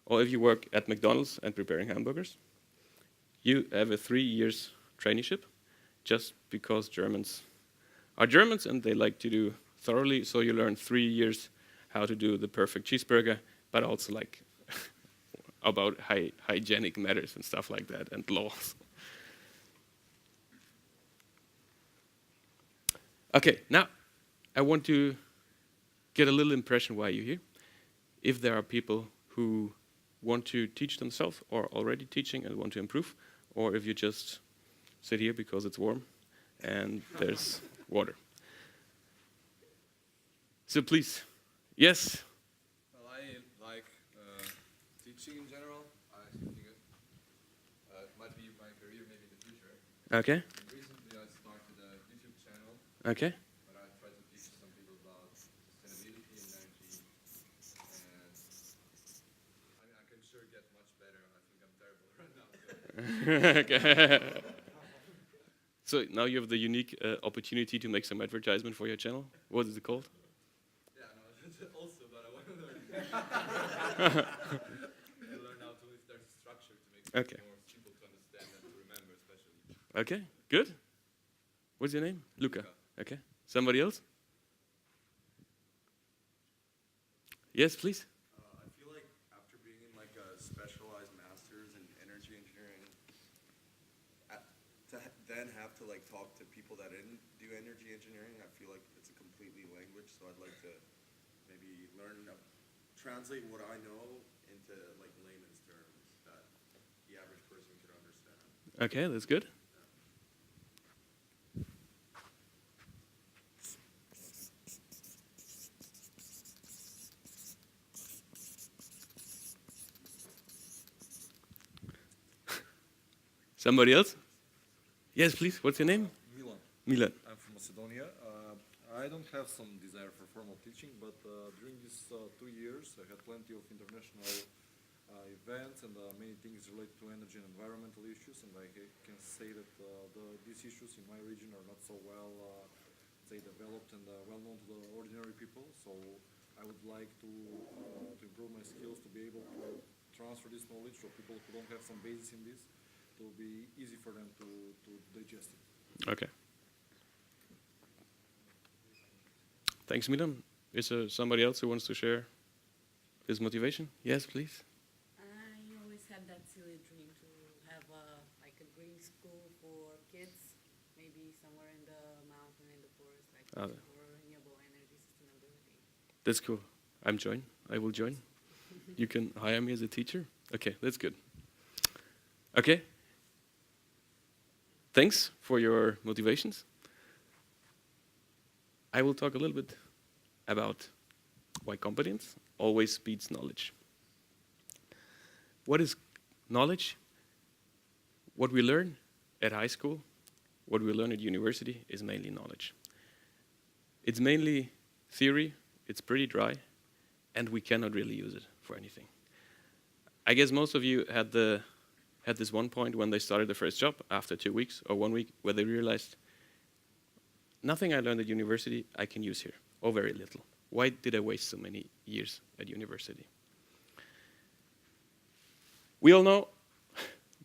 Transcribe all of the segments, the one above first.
Or if you work at McDonald's and preparing hamburgers, you have a 3 years traineeship just because Germans are Germans and they like to do thoroughly, so you learn 3 years how to do the perfect cheeseburger, but also like about hygienic matters and stuff like that and laws. Okay, now I want to get a little impression why you're here. If there are people who want to teach themselves or already teaching and want to improve, or if you just sit here because it's warm and there's water. So please, yes? Well, I like teaching in general. I think it might be my career maybe in the future. Okay. And recently I started a YouTube channel. Okay. But I try to teach some people about sustainability and energy. And I mean, I can sure get much better. I think I'm terrible right now. Okay. So now you have the unique opportunity to make some advertisement for your channel. What is it called? Yeah, no, also, but I want to learn. I learn how to, if there's a structure to make it more simple to understand and to remember, especially. Okay, good. What's your name? Luca. Okay. Somebody else? Yes, please. I feel like after being in like a specialized master's in energy engineering, to then have to like talk to people that didn't do energy engineering, I feel like it's a completely language. So I'd like to maybe learn, translate what I know into like layman's terms that the average person could understand. Okay, that's good. Somebody else? Yes, please. What's your name? Milan. Milan. I'm from Macedonia. I don't have some desire for formal teaching, but during these 2 years, I had plenty of international events and many things related to energy and environmental issues, and I can say that these issues in my region are not so well, say, developed and well known to the ordinary people. So I would like to improve my skills to be able to transfer this knowledge to people who don't have some basis in this. It will be easy for them to digest it. Okay. Thanks, Milan. Is there somebody else who wants to share his motivation? Yes, please. I always had that silly dream to have like a green school for kids, maybe somewhere in the mountain, in the forest, like for renewable energy sustainability. That's cool. I will join. You can hire me as a teacher. Okay, that's good. Okay. Thanks for your motivations. I will talk a little bit about why competence always beats knowledge. What is knowledge? What we learn at high school, what we learn at university is mainly knowledge. It's mainly theory, it's pretty dry, and we cannot really use it for anything. I guess most of you had this one point when they started the first job after 2 weeks or 1 week where they realized nothing I learned at university I can use here, or very little. Why did I waste so many years at university? We all know,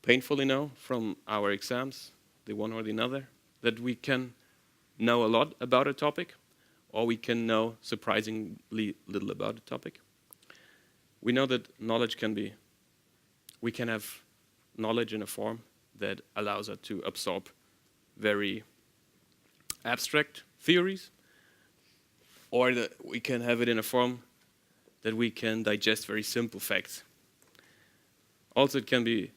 painfully know from our exams, the one or the other, that we can know a lot about a topic, or we can know surprisingly little about a topic. We know that knowledge can be, we can have knowledge in a form that allows us to absorb very abstract theories, or that we can have it in a form that we can digest very simple facts. Also, it can be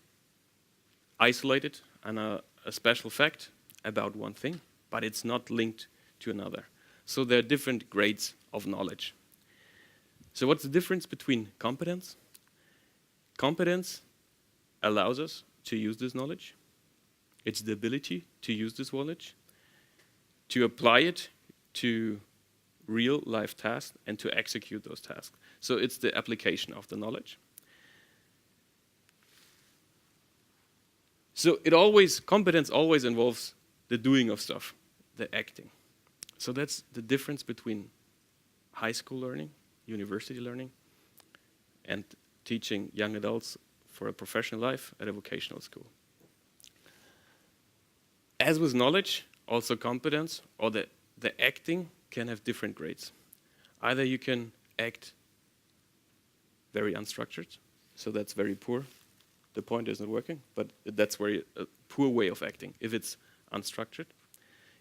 isolated and a special fact about one thing, but it's not linked to another. So there are different grades of knowledge. So what's the difference between competence? Competence allows us to use this knowledge. It's the ability to use this knowledge, to apply it to real life tasks and to execute those tasks. So it's the application of the knowledge. So competence always involves the doing of stuff, the acting. So that's the difference between high school learning, university learning, and teaching young adults for a professional life at a vocational school. As with knowledge, also competence or the acting can have different grades. Either you can act very unstructured, so that's very poor. The point isn't working, but that's very a poor way of acting if it's unstructured.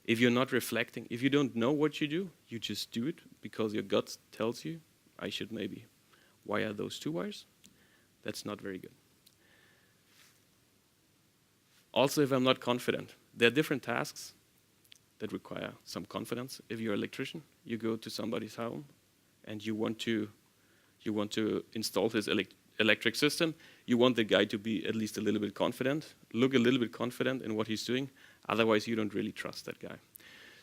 If you're not reflecting, if you don't know what you do, you just do it because your gut tells you, I should maybe wire those two wires. That's not very good. Also, if I'm not confident, there are different tasks that require some confidence. If you're an electrician, you go to somebody's home and you want to install his electric system. You want the guy to be at least a little bit confident, look a little bit confident in what he's doing. Otherwise, you don't really trust that guy.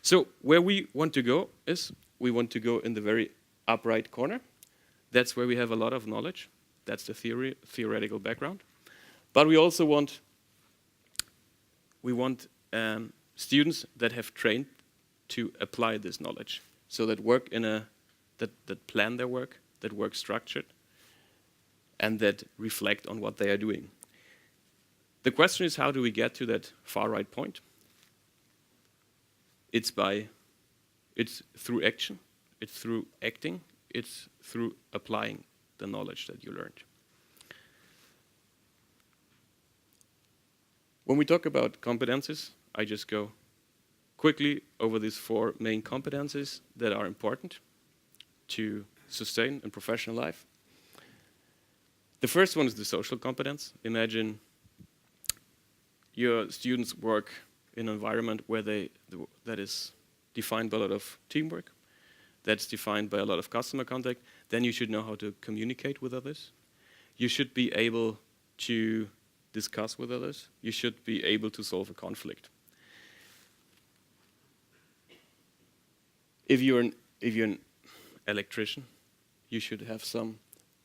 So where we want to go is we want to go in the very upright corner. That's where we have a lot of knowledge. That's the theoretical background. But we also want students that have trained to apply this knowledge. So that work that plan their work, that work structured, and that reflect on what they are doing. The question is, how do we get to that far right point? It's through action, it's through acting, it's through applying the knowledge that you learned. When we talk about competences, I just go quickly over these 4 main competences that are important to sustain in professional life. The first one is the social competence. Imagine your students work in an environment where that is defined by a lot of teamwork, that's defined by a lot of customer contact. Then you should know how to communicate with others. You should be able to discuss with others. You should be able to solve a conflict. If you're an electrician, you should have some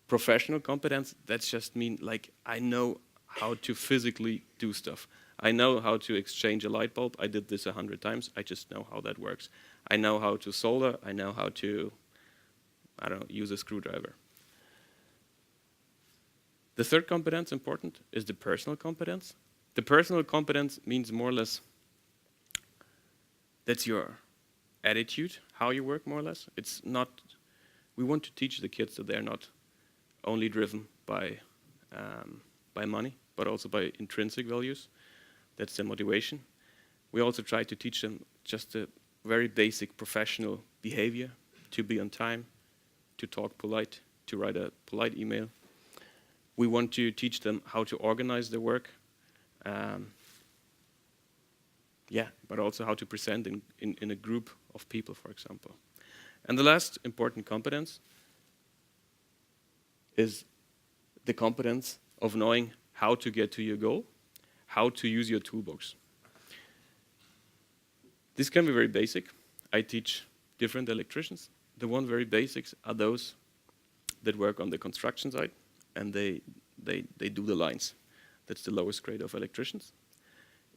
professional competence. That's just mean like I know how to physically do stuff. I know how to exchange a light bulb. I did this 100 times. I just know how that works. I know how to solder. I know how to, use a screwdriver. The third competence important is the personal competence. The personal competence means more or less that's your attitude, how you work more or less. It's not, we want to teach the kids that they're not only driven by money, but also by intrinsic values. That's their motivation. We also try to teach them just a very basic professional behavior, to be on time, to talk polite, to write a polite email. We want to teach them how to organize their work, but also how to present in a group of people, for example. And the last important competence is the competence of knowing how to get to your goal, how to use your toolbox. This can be very basic. I teach different electricians. The one very basics are those that work on the construction side, and they do the lines. That's the lowest grade of electricians.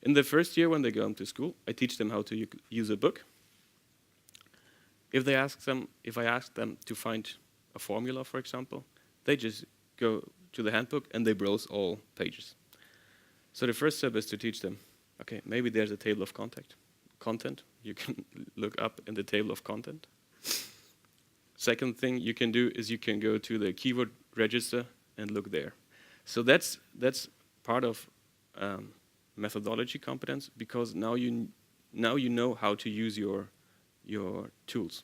In the first year when they go into school, I teach them how to use a book. If I ask them to find a formula, for example, they just go to the handbook and they browse all pages. So the first step is to teach them, okay, maybe there's a table of content. You can look up in the table of content. Second thing you can do is you can go to the keyword register and look there. So that's part of methodology competence, because now you know how to use your tools.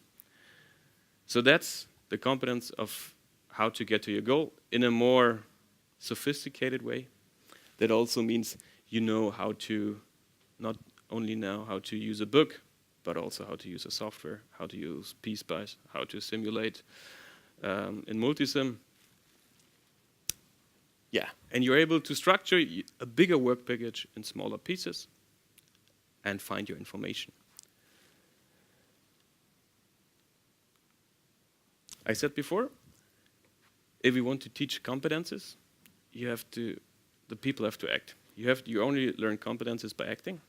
So that's the competence of how to get to your goal in a more sophisticated way. That also means you know how to not only know how to use a book, but also how to use a software, how to use PSpice, how to simulate in multisim. Yeah, and you're able to structure a bigger work package in smaller pieces and find your information. I said before, if you want to teach competences, the people have to act. You only learn competences by acting.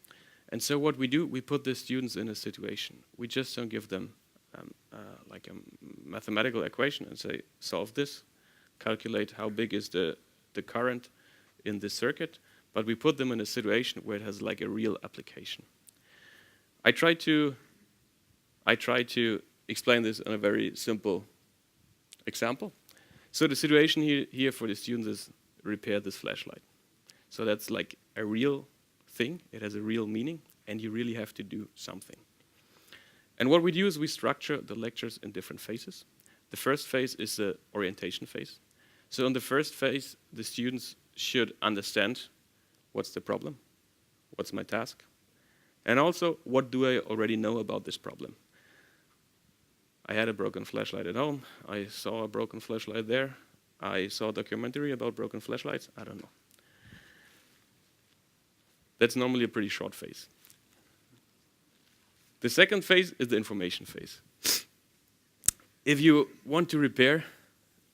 And so what we do, we put the students in a situation. We just don't give them like a mathematical equation and say, solve this, calculate how big is the current in this circuit, but we put them in a situation where it has like a real application. I try to explain this in a very simple example. So the situation here for the students is repair this flashlight. So that's like a real thing. It has a real meaning, and you really have to do something. And what we do is we structure the lectures in different phases. The first phase is the orientation phase. So in the first phase, the students should understand what's the problem, what's my task, and also what do I already know about this problem. I had a broken flashlight at home. I saw a broken flashlight there. I saw a documentary about broken flashlights. I don't know. That's normally a pretty short phase. The second phase is the information phase. If you want to repair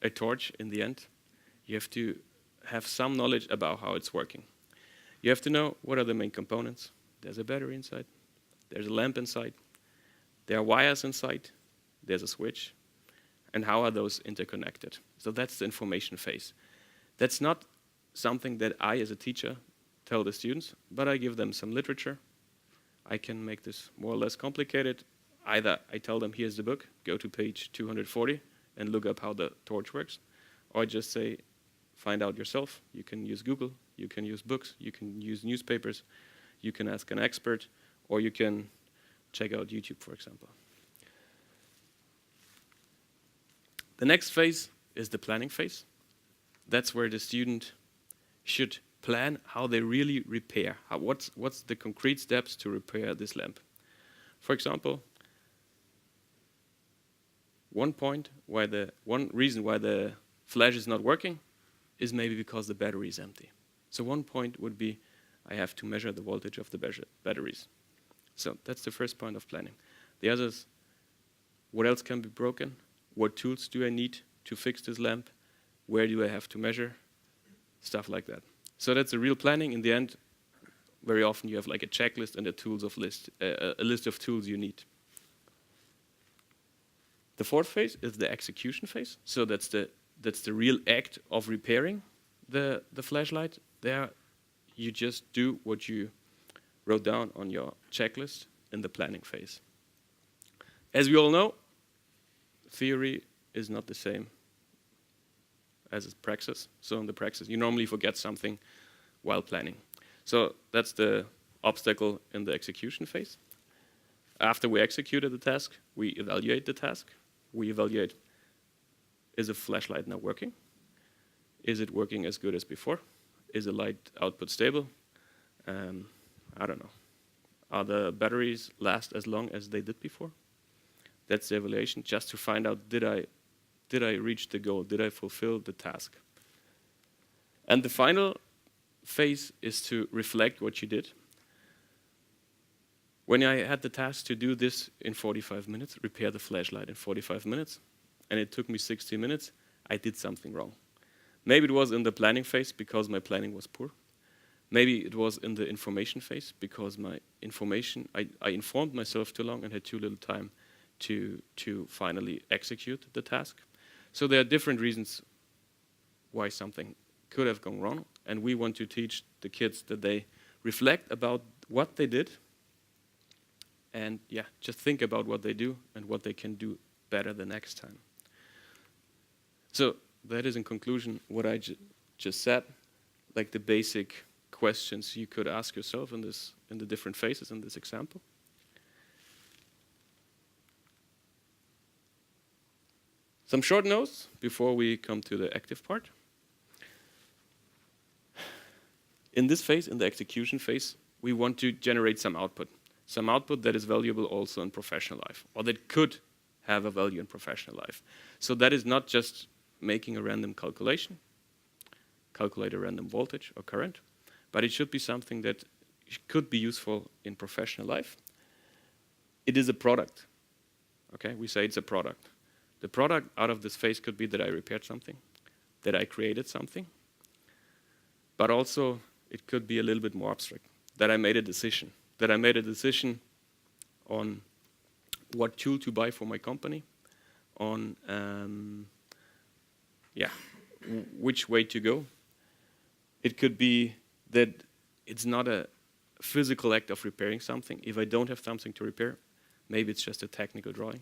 a torch in the end, you have to have some knowledge about how it's working. You have to know what are the main components. There's a battery inside. There's a lamp inside. There are wires inside. There's a switch. And how are those interconnected? So that's the information phase. That's not something that I, as a teacher, tell the students, but I give them some literature. I can make this more or less complicated. Either I tell them, here's the book, go to page 240 and look up how the torch works. Or I just say, find out yourself. You can use Google, you can use books, you can use newspapers, you can ask an expert, or you can check out YouTube, for example. The next phase is the planning phase. That's where the student should plan how they really repair. What's the concrete steps to repair this lamp? For example, one reason why the flash is not working is maybe because the battery is empty. So one point would be, I have to measure the voltage of the batteries. So that's the first point of planning. The others, what else can be broken? What tools do I need to fix this lamp? Where do I have to measure? Stuff like that. So that's a real planning. In the end, very often you have like a checklist and a list of tools you need. The fourth phase is the execution phase. So that's the real act of repairing the flashlight. There, you just do what you wrote down on your checklist in the planning phase. As we all know, theory is not the same as praxis. So in the praxis, you normally forget something while planning. So that's the obstacle in the execution phase. After we executed the task, we evaluate the task. We evaluate, is a flashlight now working? Is it working as good as before? Is the light output stable? I don't know. Are the batteries last as long as they did before? That's the evaluation, just to find out, did I reach the goal? Did I fulfill the task? And the final phase is to reflect what you did. When I had the task to do this in 45 minutes, repair the flashlight in 45 minutes, and it took me 60 minutes, I did something wrong. Maybe it was in the planning phase because my planning was poor. Maybe it was in the information phase because I informed myself too long and had too little time to finally execute the task. So there are different reasons why something could have gone wrong, and we want to teach the kids that they reflect about what they did and just think about what they do and what they can do better the next time. So that is in conclusion what I just said, like the basic questions you could ask yourself in the different phases in this example. Some short notes before we come to the active part. In this phase, in the execution phase, we want to generate some output that is valuable also in professional life, or that could have a value in professional life. So that is not just making a random calculation, calculate a random voltage or current, but it should be something that could be useful in professional life. It is a product. Okay, we say it's a product. The product out of this phase could be that I repaired something, that I created something, but also it could be a little bit more abstract, that I made a decision on what tool to buy for my company, on which way to go. It could be that it's not a physical act of repairing something. If I don't have something to repair, maybe it's just a technical drawing.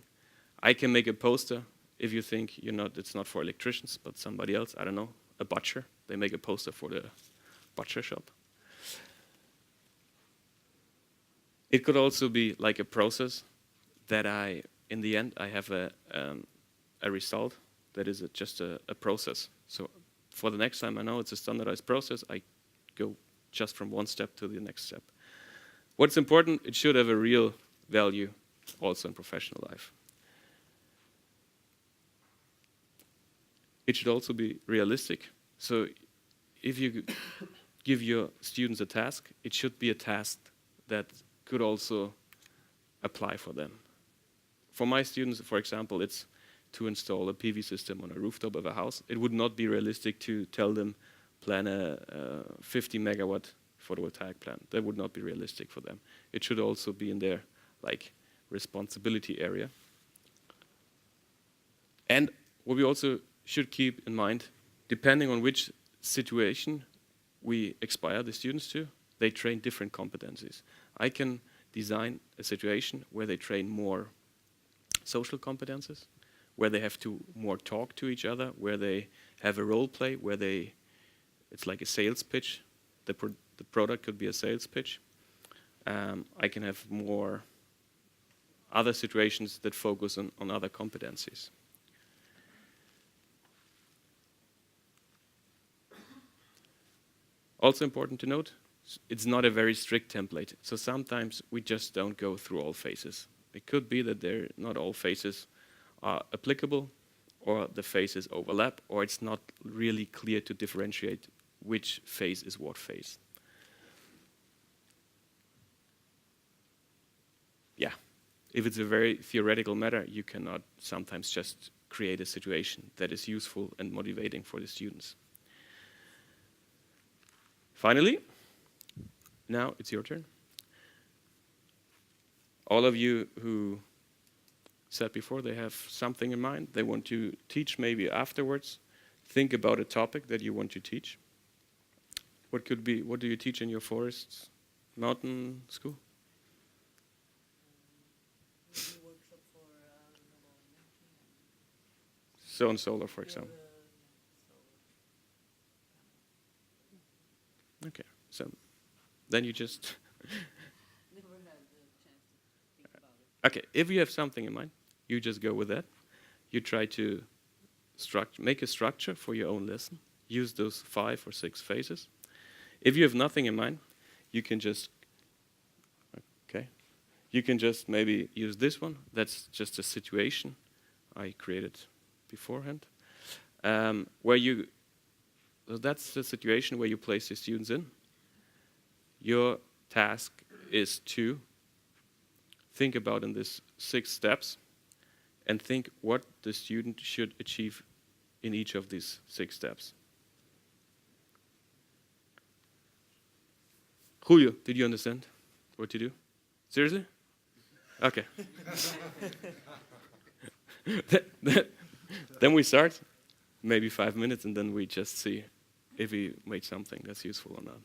I can make a poster if you think it's not for electricians, but somebody else, I don't know, a butcher. They make a poster for the butcher shop. It could also be like a process that in the end, I have a result that is just a process. So for the next time I know it's a standardized process, I go just from one step to the next step. What's important, it should have a real value also in professional life. It should also be realistic. So if you give your students a task, it should be a task that could also apply for them. For my students, for example, it's to install a PV system on a rooftop of a house. It would not be realistic to tell them plan a 50 megawatt photovoltaic plant. That would not be realistic for them. It should also be in their responsibility area. And what we also should keep in mind, depending on which situation we expire the students to, they train different competencies. I can design a situation where they train more social competences, where they have to more talk to each other, where they have a role play, where it's like a sales pitch. The product could be a sales pitch. I can have more other situations that focus on other competencies. Also important to note, it's not a very strict template. So sometimes we just don't go through all phases. It could be that not all phases are applicable, or the phases overlap, or it's not really clear to differentiate which phase is what phase. Yeah, if it's a very theoretical matter, you cannot sometimes just create a situation that is useful and motivating for the students. Finally, now it's your turn. All of you who said before they have something in mind, they want to teach maybe afterwards, think about a topic that you want to teach. What do you teach in your forest mountain school? Maybe workshop for renewable energy. So on solar, for example. Okay, so then you just... Never had the chance to think about it. Okay, if you have something in mind, you just go with that. You try to make a structure for your own lesson. Use those 5 or 6 phases. If you have nothing in mind, you can just maybe use this one. That's just a situation I created beforehand. So that's the situation where you place the students in. Your task is to think about in these 6 steps and think what the student should achieve in each of these 6 steps. Julio, did you understand what to do? Seriously? Okay. Then we start, maybe 5 minutes, and then we just see if we made something that's useful or not.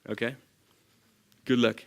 Okay? Good luck.